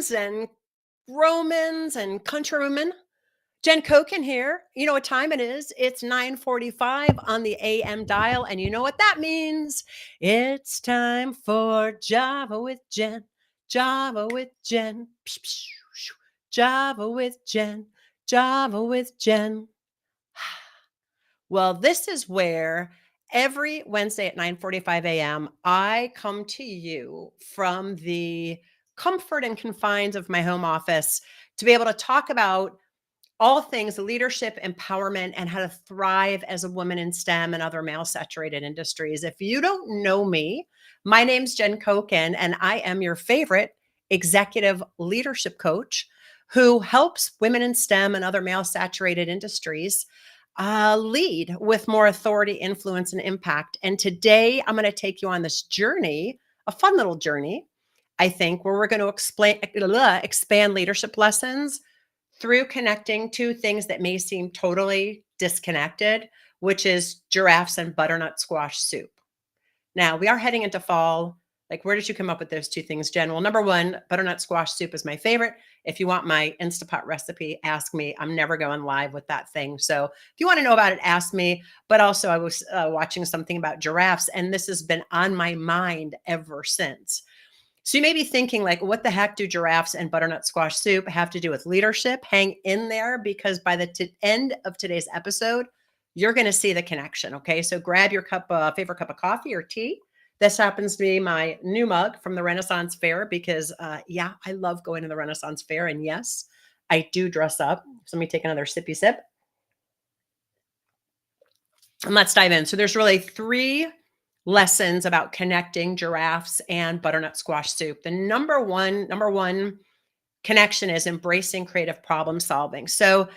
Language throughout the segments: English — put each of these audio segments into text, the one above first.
friends and Romans and countrywomen. Jen Coken here. You know what time it is? It's 9:45 on the AM dial, and you know what that means? It's time for Java with Jen. Java with Jen. Psh, psh, psh. Java with Jen. Java with Jen. Well, this is where every Wednesday at 9:45 AM, I come to you from the comfort and confines of my home office to be able to talk about all things leadership, empowerment, and how to thrive as a woman in STEM and other male saturated industries. If you don't know me, my name's Jen Coken, and I am your favorite executive leadership coach who helps women in STEM and other male saturated industries lead with more authority, influence, and impact. And today I'm going to take you on this journey, a fun little journey, I think, where we're going to expand leadership lessons through connecting two things that may seem totally disconnected, which is giraffes and butternut squash soup. Now, we are heading into fall. Like, where did you come up with those two things, Jen? Well, number one, butternut squash soup is my favorite. If you want my Instapot recipe, ask me. I'm never going live with that thing. So if you want to know about it, ask me. But also, I was watching something about giraffes, and this has been on my mind ever since. So you may be thinking, like, what the heck do giraffes and butternut squash soup have to do with leadership? Hang in there, because by the end of today's episode, you're going to see the connection. Okay. So grab your favorite cup of coffee or tea. This happens to be my new mug from the Renaissance Fair because, yeah, I love going to the Renaissance Fair. And yes, I do dress up. So let me take another sippy sip. And let's dive in. So there's really three lessons about connecting giraffes and butternut squash soup. The number one connection is embracing creative problem solving. So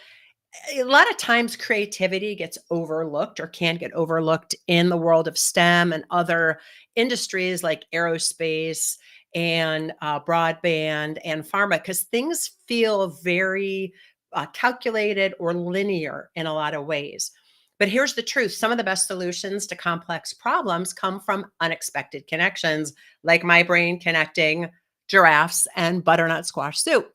a lot of times creativity gets overlooked or can get overlooked in the world of STEM and other industries like aerospace and broadband and pharma, because things feel very calculated or linear in a lot of ways. But here's the truth. Some of the best solutions to complex problems come from unexpected connections, like my brain connecting giraffes and butternut squash soup.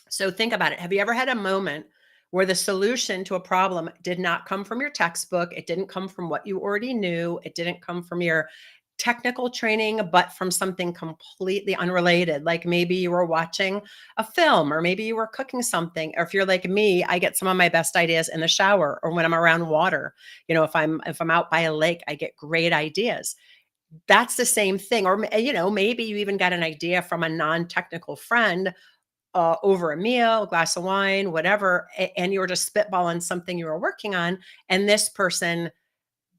So think about it. Have you ever had a moment where the solution to a problem did not come from your textbook? It didn't come from what you already knew. It didn't come from your technical training, but from something completely unrelated. Like maybe you were watching a film, or maybe you were cooking something. Or if you're like me, I get some of my best ideas in the shower or when I'm around water. You know, if I'm out by a lake, I get great ideas. That's the same thing. Or, you know, maybe you even got an idea from a non-technical friend over a meal, a glass of wine, whatever, and you were just spitballing something you were working on, and this person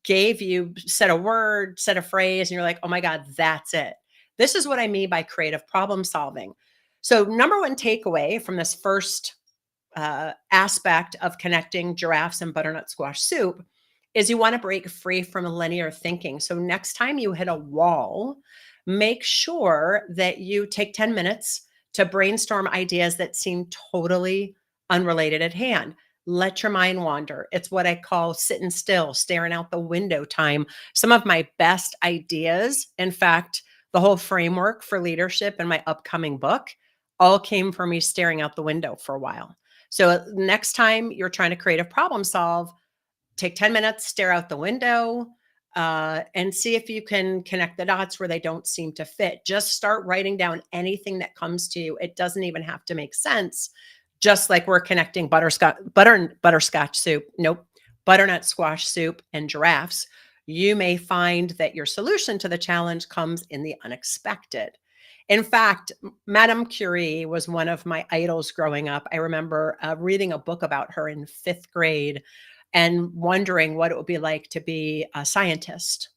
said a word, said a phrase, and you're like, oh my God, that's it. This is what I mean by creative problem solving. So number one takeaway from this first aspect of connecting giraffes and butternut squash soup is you want to break free from linear thinking. So next time you hit a wall, make sure that you take 10 minutes to brainstorm ideas that seem totally unrelated at hand. Let your mind wander. It's what I call sitting still, staring out the window time. Some of my best ideas, in fact, the whole framework for leadership in my upcoming book, all came from me staring out the window for a while. So next time you're trying to creative problem solve, take 10 minutes, stare out the window, and see if you can connect the dots where they don't seem to fit. Just start writing down anything that comes to you. It doesn't even have to make sense. Just like we're connecting butterscotch soup, butternut squash soup and giraffes, you may find that your solution to the challenge comes in the unexpected. In fact, Madame Curie was one of my idols growing up. I remember reading a book about her in 5th grade and wondering what it would be like to be a scientist.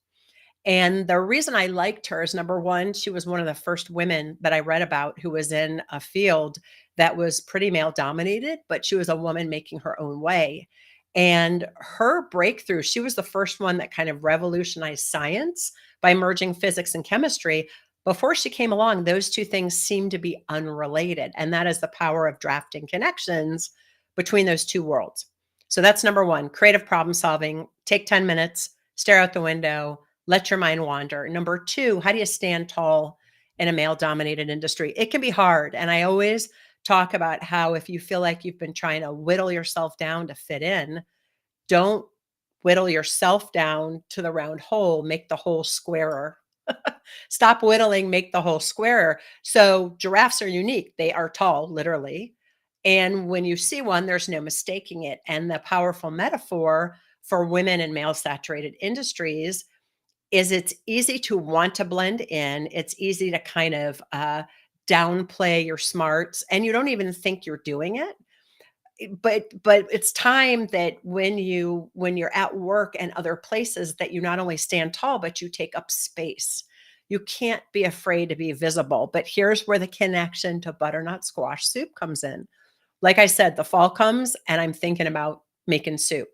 And the reason I liked her is, number one, she was one of the first women that I read about who was in a field that was pretty male dominated, but she was a woman making her own way. And her breakthrough, she was the first one that kind of revolutionized science by merging physics and chemistry. Before she came along, those two things seemed to be unrelated. And that is the power of drafting connections between those two worlds. So that's number one, creative problem solving. Take 10 minutes, stare out the window, let your mind wander. Number two, how do you stand tall in a male dominated industry. It can be hard. And I always talk about how if you feel like you've been trying to whittle yourself down to fit in, don't whittle yourself down to the round hole, make the hole squarer. Stop whittling, make the hole squarer. So giraffes are unique. They are tall, literally. And when you see one, there's no mistaking it. And the powerful metaphor for women in male saturated industries is it's easy to want to blend in. It's easy to kind of downplay your smarts, and you don't even think you're doing it. But it's time that when you're at work and other places that you not only stand tall, but you take up space. You can't be afraid to be visible. But here's where the connection to butternut squash soup comes in. Like I said, the fall comes and I'm thinking about making soup.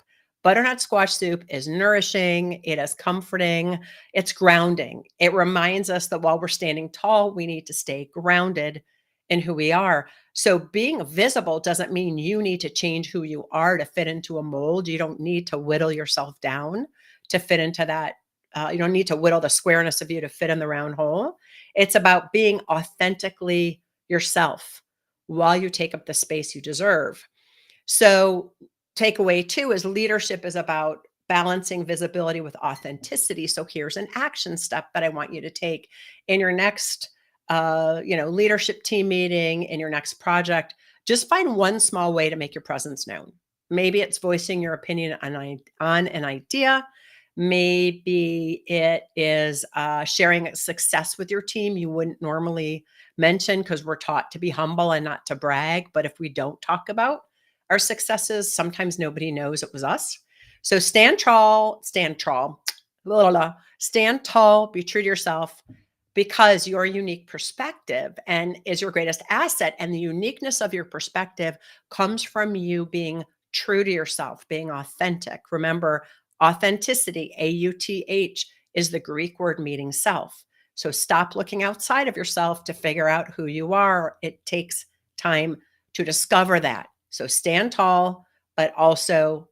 Butternut squash soup is nourishing, it is comforting, it's grounding. It reminds us that while we're standing tall, we need to stay grounded in who we are. So being visible doesn't mean you need to change who you are to fit into a mold. You don't need to whittle yourself down to fit into that. You don't need to whittle the squareness of you to fit in the round hole. It's about being authentically yourself while you take up the space you deserve. So, takeaway two is leadership is about balancing visibility with authenticity. So, here's an action step that I want you to take in your next, leadership team meeting, in your next project. Just find one small way to make your presence known. Maybe it's voicing your opinion on an idea. Maybe it is sharing a success with your team you wouldn't normally mention because we're taught to be humble and not to brag. But if we don't talk about our successes, sometimes nobody knows it was us. So blah, blah, blah, stand tall, be true to yourself because your unique perspective and is your greatest asset. And the uniqueness of your perspective comes from you being true to yourself, being authentic. Remember, authenticity, AUTH, is the Greek word meaning self. So stop looking outside of yourself to figure out who you are. It takes time to discover that. So stand tall, but also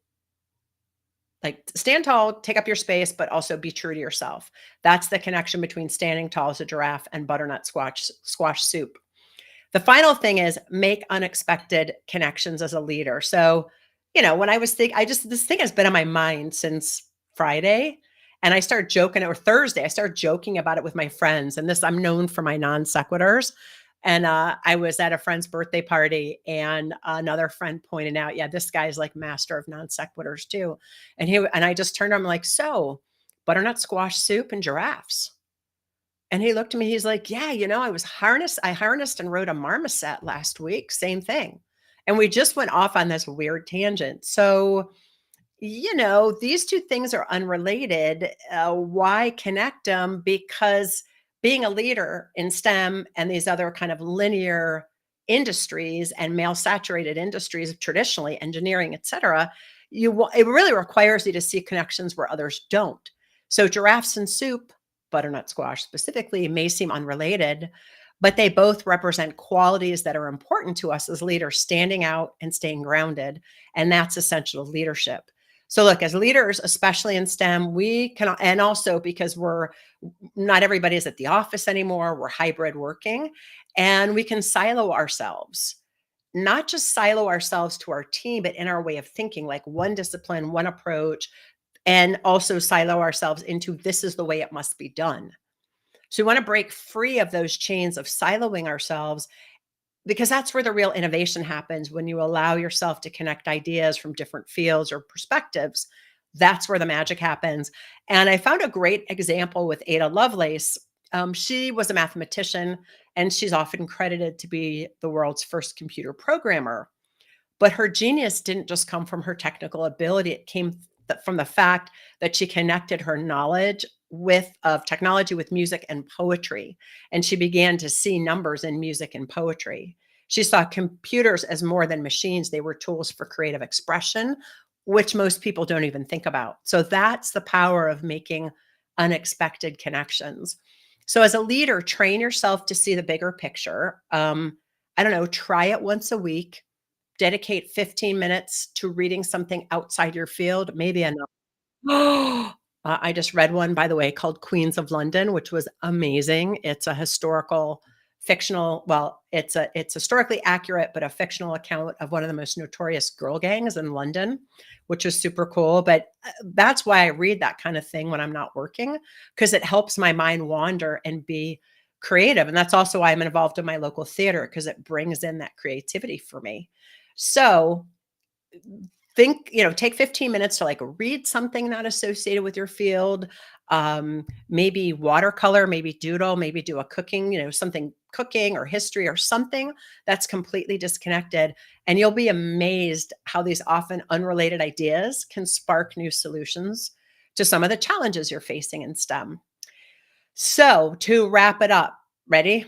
stand tall, take up your space, but also be true to yourself. That's the connection between standing tall as a giraffe and butternut squash soup. The final thing is make unexpected connections as a leader. So, when I was this thing has been on my mind since Friday. And I started joking, or Thursday, I started joking about it with my friends. And this, I'm known for my non sequiturs. And I was at a friend's birthday party, and another friend pointed out, yeah, this guy's like master of non sequiturs too. And I just turned to him like, so butternut squash soup and giraffes. And he looked at me, he's like, "Yeah, I harnessed and rode a marmoset last week, same thing." And we just went off on this weird tangent. So, these two things are unrelated. Why connect them? Because being a leader in STEM and these other kind of linear industries and male saturated industries, traditionally engineering, et cetera, it really requires you to see connections where others don't. So giraffes and soup, butternut squash specifically, may seem unrelated, but they both represent qualities that are important to us as leaders, standing out and staying grounded. And that's essential to leadership. So look, as leaders, especially in STEM, we can, and also because not everybody is at the office anymore, we're hybrid working, and we can silo ourselves, not just silo ourselves to our team, but in our way of thinking, like one discipline, one approach, and also silo ourselves into this is the way it must be done. So we want to break free of those chains of siloing ourselves, because that's where the real innovation happens. When you allow yourself to connect ideas from different fields or perspectives, that's where the magic happens. And I found a great example with Ada Lovelace. She was a mathematician, and she's often credited to be the world's first computer programmer. But her genius didn't just come from her technical ability. It came from the fact that she connected her knowledge of technology with music and poetry. And she began to see numbers in music and poetry. She saw computers as more than machines. They were tools for creative expression, which most people don't even think about. So that's the power of making unexpected connections. So as a leader, train yourself to see the bigger picture. I don't know, try it once a week. Dedicate 15 minutes to reading something outside your field, maybe enough. I just read one, by the way, called Queens of London, which was amazing. It's a historical fictional, well, it's historically accurate, but a fictional account of one of the most notorious girl gangs in London, which is super cool. But that's why I read that kind of thing when I'm not working, because it helps my mind wander and be creative. And that's also why I'm involved in my local theater, because it brings in that creativity for me. So think, take 15 minutes to like read something not associated with your field. Maybe watercolor, maybe doodle, maybe do a cooking, something cooking or history or something that's completely disconnected. And you'll be amazed how these often unrelated ideas can spark new solutions to some of the challenges you're facing in STEM. So, to wrap it up, ready?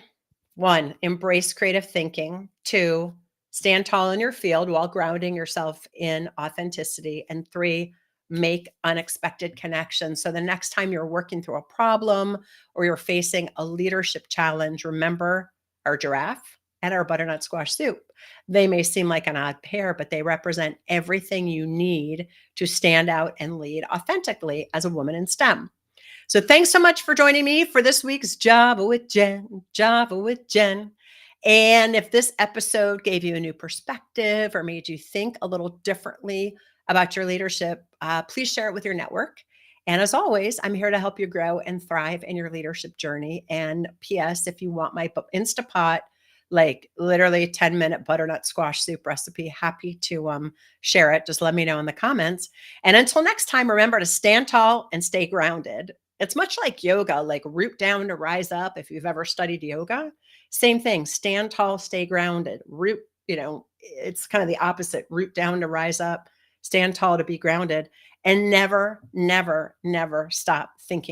One, embrace creative thinking. Two, stand tall in your field while grounding yourself in authenticity. And three, make unexpected connections. So the next time you're working through a problem or you're facing a leadership challenge, remember our giraffe and our butternut squash soup. They may seem like an odd pair, but they represent everything you need to stand out and lead authentically as a woman in STEM. So thanks so much for joining me for this week's Java with Jen, Java with Jen. And if this episode gave you a new perspective or made you think a little differently about your leadership, please share it with your network. And as always, I'm here to help you grow and thrive in your leadership journey. And P.S., if you want my Instapot, like literally 10-minute butternut squash soup recipe, happy to share it. Just let me know in the comments. And until next time, remember to stand tall and stay grounded. It's much like yoga, like root down to rise up. If you've ever studied yoga, same thing, stand tall, stay grounded. Root, it's kind of the opposite, root down to rise up, stand tall to be grounded, and never, never, never stop thinking